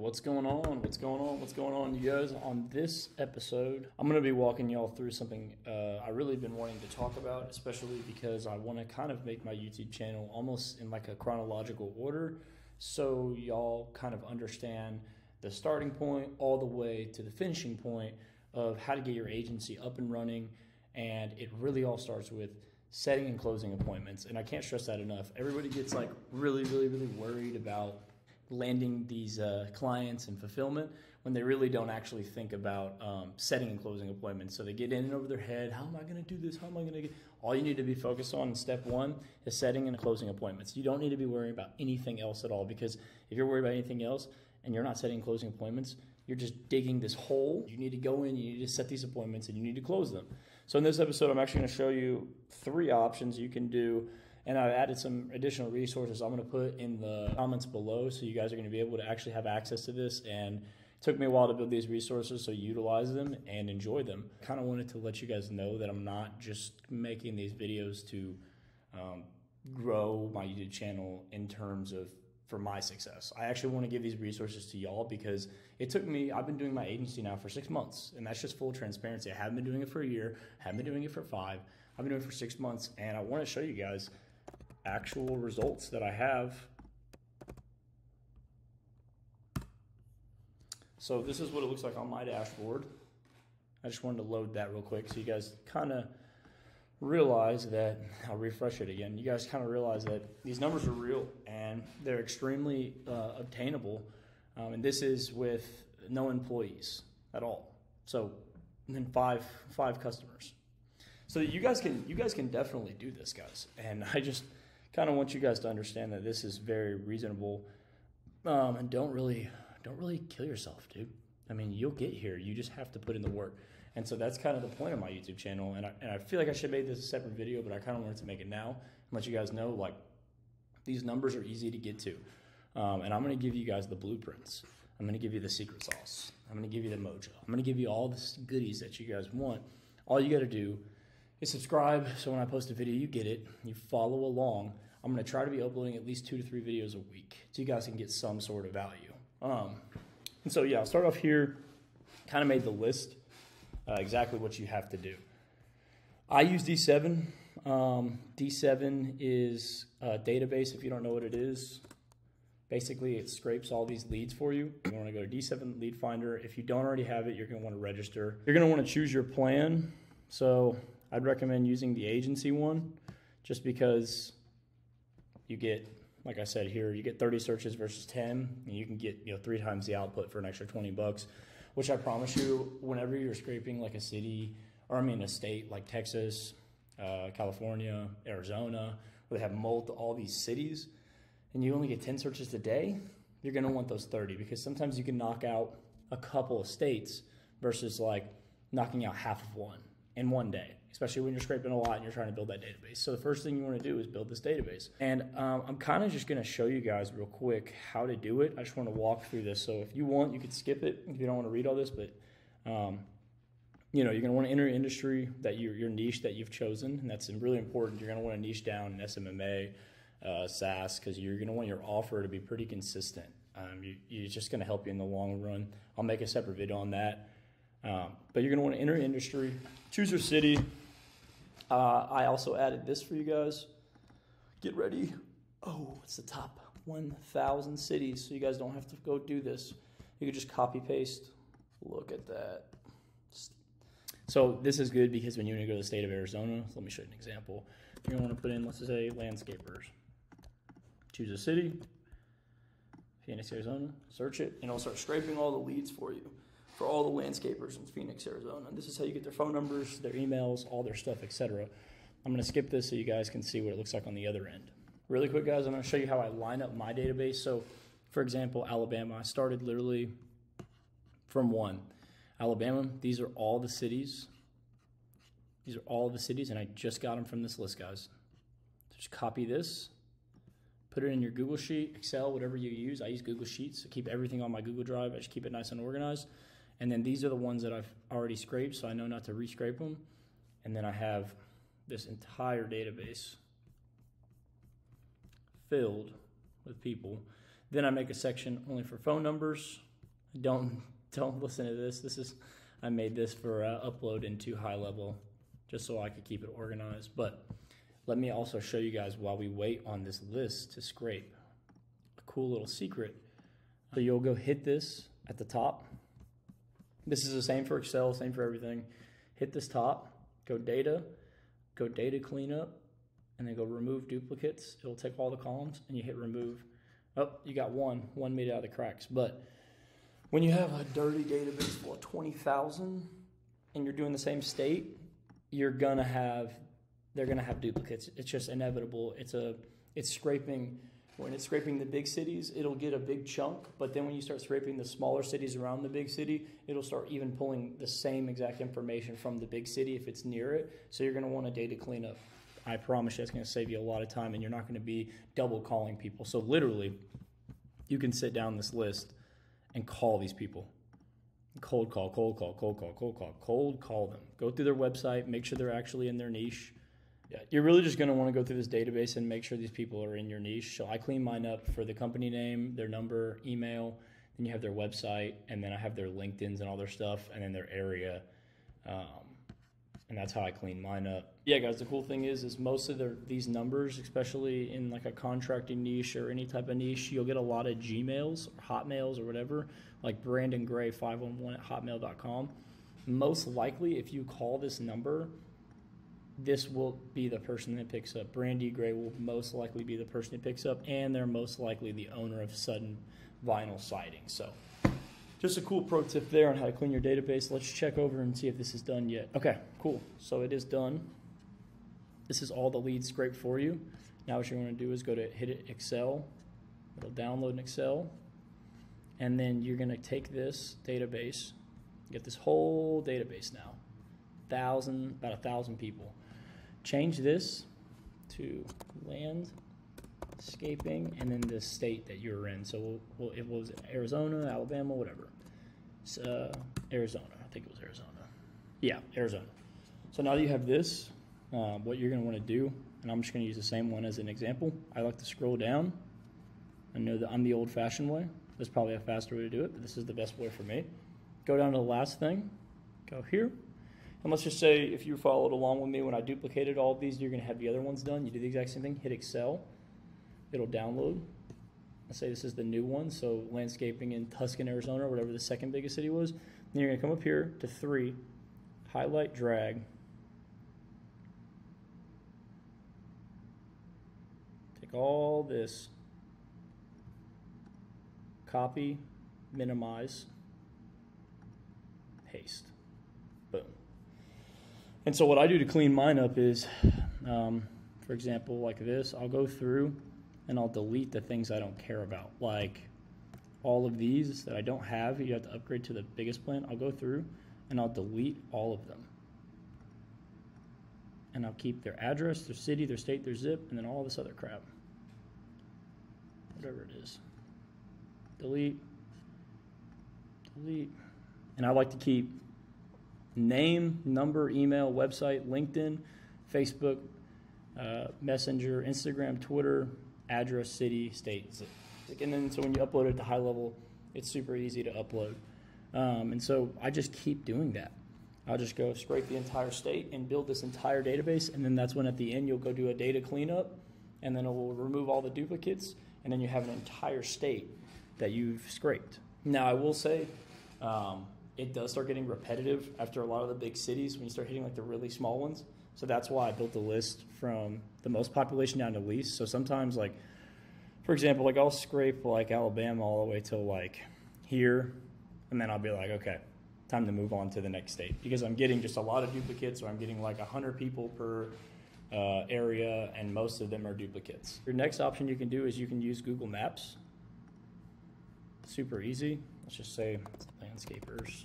What's going on? What's going on? What's going on, you guys? On this episode, I'm going to be walking y'all through something I really been wanting to talk about, especially because I want to kind of make my YouTube channel almost in like a chronological order so y'all kind of understand the starting point all the way to the finishing point of how to get your agency up and running. And it really all starts with setting and closing appointments. And I can't stress that enough. Everybody gets like really worried about landing these clients and fulfillment when they really don't actually think about setting and closing appointments. So they get in and over their head, how am I going to do this? How am I going to get? All you need to be focused on in step one is setting and closing appointments. You don't need to be worrying about anything else at all, because if you're worried about anything else and you're not setting and closing appointments, you're just digging this hole. You need to go in, you need to set these appointments, and you need to close them. So in this episode, I'm actually going to show you 3 options you can do. And I've added some additional resources I'm going to put in the comments below, so you guys are going to be able to actually have access to this. And it took me a while to build these resources, so utilize them and enjoy them. Kind of wanted to let you guys know that I'm not just making these videos to grow my YouTube channel in terms of for my success. I actually want to give these resources to y'all because it took me, I've been doing my agency now for 6 months, and that's just full transparency. I haven't been doing it for a year, haven't been doing it for 5, I've been doing it for 6 months, and I want to show you guys actual results that I have. So this is what it looks like on my dashboard. I just wanted to load that real quick so you guys kind of realize that, I'll refresh it again, you guys kind of realize that these numbers are real and they're extremely obtainable. And this is with no employees at all. So and then five customers. So you guys can definitely do this, guys. And I just kind of want you guys to understand that this is very reasonable, and don't really kill yourself, dude. I mean, you'll get here. You just have to put in the work. And so that's kind of the point of my YouTube channel. And I feel like I should have made this a separate video, but I kind of wanted to make it now and let you guys know, like, these numbers are easy to get to. And I'm going to give you guys the blueprints. I'm going to give you the secret sauce. I'm going to give you the mojo. I'm going to give you all the goodies that you guys want. All you got to do is subscribe, so when I post a video, you get it. You follow along. I'm going to try to be uploading at least 2 to 3 videos a week so you guys can get some sort of value. And so, yeah, I'll start off here. Kind of made the list, exactly what you have to do. I use D7. D7 is a database, if you don't know what it is. Basically, it scrapes all these leads for you. You want to go to D7 Lead Finder. If you don't already have it, you're going to want to register. You're going to want to choose your plan. So I'd recommend using the agency one just because you get, like I said here, you get 30 searches versus 10, and you can get 3 times the output for an extra $20, which I promise you, whenever you're scraping like a city, or I mean a state like Texas, California, Arizona, where they have all these cities, and you only get 10 searches a day, you're gonna want those 30, because sometimes you can knock out a couple of states versus like knocking out half of one in one day, especially when you're scraping a lot and you're trying to build that database. So the first thing you want to do is build this database. And I'm kind of just going to show you guys real quick how to do it. I just want to walk through this. So if you want, you could skip it if you don't want to read all this, but you're going to want to enter an industry that your niche that you've chosen, and that's really important. You're going to want to niche down in SMMA, SaaS, because you're going to want your offer to be pretty consistent. It's just going to help you in the long run. I'll make a separate video on that. But you're going to want to enter industry, choose your city. I also added this for you guys. Get ready. Oh, it's the top 1,000 cities, so you guys don't have to go do this. You can just copy paste. Look at that. So this is good because when you want to go to the state of Arizona, so let me show you an example. You're going to want to put in, let's just say, landscapers. Choose a city, Phoenix, Arizona. Search it, and it'll start scraping all the leads for you, for all the landscapers in Phoenix, Arizona. And this is how you get their phone numbers, their emails, all their stuff, etc. I'm going to skip this so you guys can see what it looks like on the other end. Really quick, guys, I'm going to show you how I line up my database. So, for example, Alabama, I started literally from 1. Alabama, these are all the cities. These are all the cities, and I just got them from this list, guys. Just copy this, put it in your Google Sheet, Excel, whatever you use. I use Google Sheets to keep everything on my Google Drive. I just keep it nice and organized. And then these are the ones that I've already scraped, so I know not to re-scrape them. And then I have this entire database filled with people. Then I make a section only for phone numbers, Don't listen to this. I made this for upload into high level just so I could keep it organized. But let me also show you guys while we wait on this list to scrape a cool little secret. So you'll go hit this at the top. This is the same for Excel, same for everything. Hit this top, go data cleanup, and then go remove duplicates. It'll take all the columns and you hit remove. Oh, you got one made it out of the cracks. But when you have a dirty database full of 20,000 and you're doing the same state, they're gonna have duplicates. It's just inevitable. It's scraping. When it's scraping the big cities, it'll get a big chunk, but then when you start scraping the smaller cities around the big city, it'll start even pulling the same exact information from the big city if it's near it. So you're gonna want a data cleanup. I promise you that's gonna save you a lot of time, and you're not gonna be double calling people. So literally, you can sit down this list and call these people. Cold call them. Go through their website, make sure they're actually in their niche. Yeah, you're really just going to want to go through this database and make sure these people are in your niche. So I clean mine up for the company name, their number, email, then you have their website, and then I have their LinkedIns and all their stuff, and then their area. And that's how I clean mine up. Yeah, guys, the cool thing is most of these numbers, especially in like a contracting niche or any type of niche, you'll get a lot of Gmails or Hotmails or whatever, like Brandon Gray 511 at hotmail.com. Most likely, if you call this number, this will be the person that picks up. Brandy Gray will most likely be the person that picks up, and they're most likely the owner of Sudden Vinyl Siding. So just a cool pro tip there on how to clean your database. Let's check over and see if this is done yet. Okay, cool. So it is done. This is all the leads scraped for you. Now what you're going to do is go to hit it Excel. It'll download in Excel. And then you're going to take this database, get this whole database now, about 1,000 people. Change this to landscaping and then the state that you're in. So it was Arizona, Alabama, whatever. Arizona. I think it was Arizona. Yeah, Arizona. So now that you have this, what you're going to want to do, and I'm just going to use the same one as an example. I like to scroll down. I know that I'm the old-fashioned way. There's probably a faster way to do it, but this is the best way for me. Go down to the last thing. Go here. And let's just say if you followed along with me when I duplicated all of these, you're going to have the other ones done. You do the exact same thing. Hit Excel. It'll download. Let's say this is the new one, so landscaping in Tucson, Arizona, or whatever the second biggest city was. Then you're going to come up here to 3, highlight, drag. Take all this, copy, minimize, paste. Boom. And so what I do to clean mine up is, for example, like this, I'll go through and I'll delete the things I don't care about. Like all of these that I don't have, you have to upgrade to the biggest plan. I'll go through and I'll delete all of them. And I'll keep their address, their city, their state, their zip, and then all this other crap. Whatever it is. Delete. And I like to keep name, number, email, website, LinkedIn, Facebook, Messenger, Instagram, Twitter, address, city, state, zip. And then so when you upload it to high level, it's super easy to upload. And so I just keep doing that. I'll just go scrape the entire state and build this entire database, and then that's when at the end you'll go do a data cleanup, and then it will remove all the duplicates, and then you have an entire state that you've scraped. Now I will say, it does start getting repetitive after a lot of the big cities when you start hitting like the really small ones. So that's why I built the list from the most population down to least. So sometimes, like, for example, like I'll scrape like Alabama all the way till like here, and then I'll be like, okay, time to move on to the next state, because I'm getting just a lot of duplicates, or I'm getting like 100 people per area, and most of them are duplicates. Your next option you can do is you can use Google Maps. Super easy. Let's just say landscapers.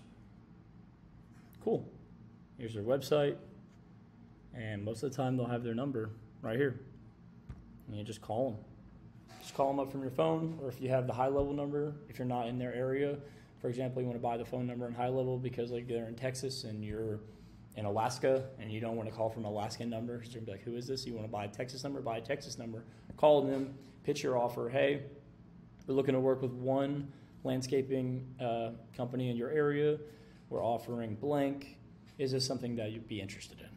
Cool. Here's their website, and most of the time they'll have their number right here. And you just call them. Just call them up from your phone, or if you have the high level number, if you're not in their area. For example, you want to buy the phone number in high level because like they're in Texas and you're in Alaska and you don't want to call from an Alaskan number because you're going to be like, who is this? You want to buy a Texas number, buy a Texas number. Call them, pitch your offer. Hey, we're looking to work with one landscaping company in your area. We're offering blank. Is this something that you'd be interested in?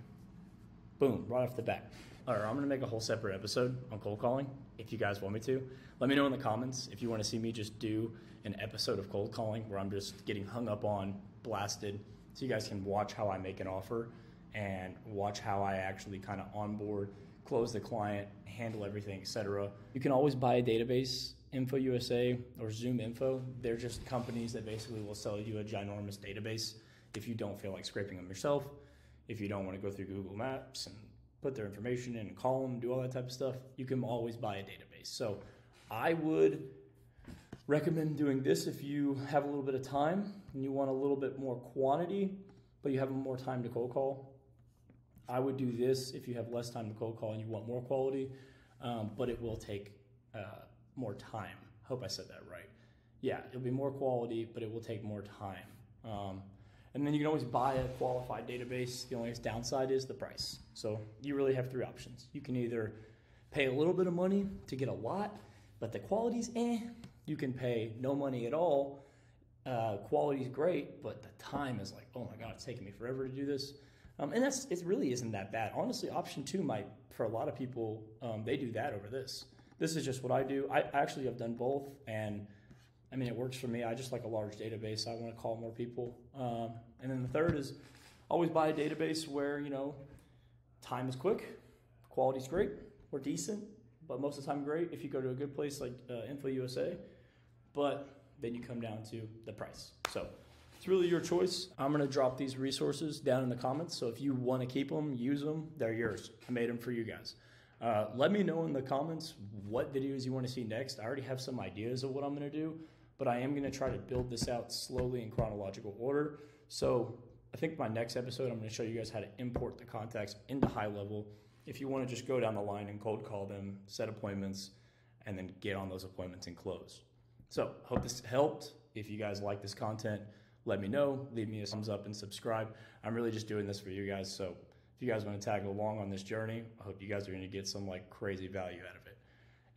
Boom, right off the bat. All right, I'm gonna make a whole separate episode on cold calling if you guys want me to. Let me know in the comments if you wanna see me just do an episode of cold calling where I'm just getting hung up on, blasted, so you guys can watch how I make an offer and watch how I actually kind of onboard, close the client, handle everything, etc. You can always buy a database, InfoUSA or Zoom Info. They're just companies that basically will sell you a ginormous database if you don't feel like scraping them yourself, if you don't want to go through Google Maps and put their information in and call them, do all that type of stuff. You can always buy a database. So I would recommend doing this if you have a little bit of time and you want a little bit more quantity, but you have more time to cold call. I would do this if you have less time to cold call and you want more quality, but it will take more time. Hope I said that right. Yeah, it'll be more quality, but it will take more time. And then you can always buy a qualified database. The only downside is the price. So you really have three options. You can either pay a little bit of money to get a lot, but the quality's eh. You can pay no money at all. Quality's great, but the time is like, oh my God, it's taking me forever to do this. And it really isn't that bad. Honestly, option two might, for a lot of people, they do that over this. This is just what I do. I actually have done both, and I mean, it works for me. I just like a large database. I want to call more people. And then the third is always buy a database where, you know, time is quick, quality's great, or decent, but most of the time great if you go to a good place like InfoUSA, but then you come down to the price. So it's really your choice. I'm going to drop these resources down in the comments. So if you want to keep them, use them, they're yours. I made them for you guys. Let me know in the comments what videos you want to see next. I already have some ideas of what I'm going to do, but I am going to try to build this out slowly in chronological order. So I think my next episode, I'm going to show you guys how to import the contacts into High Level. If you want to just go down the line and cold call them, set appointments, and then get on those appointments and close. So hope this helped. If you guys like this content, let me know. Leave me a thumbs up and subscribe. I'm really just doing this for you guys. So if you guys want to tag along on this journey, I hope you guys are going to get some like crazy value out of it.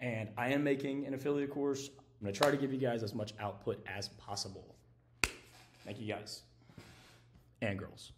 And I am making an affiliate course. I'm going to try to give you guys as much output as possible. Thank you guys and girls.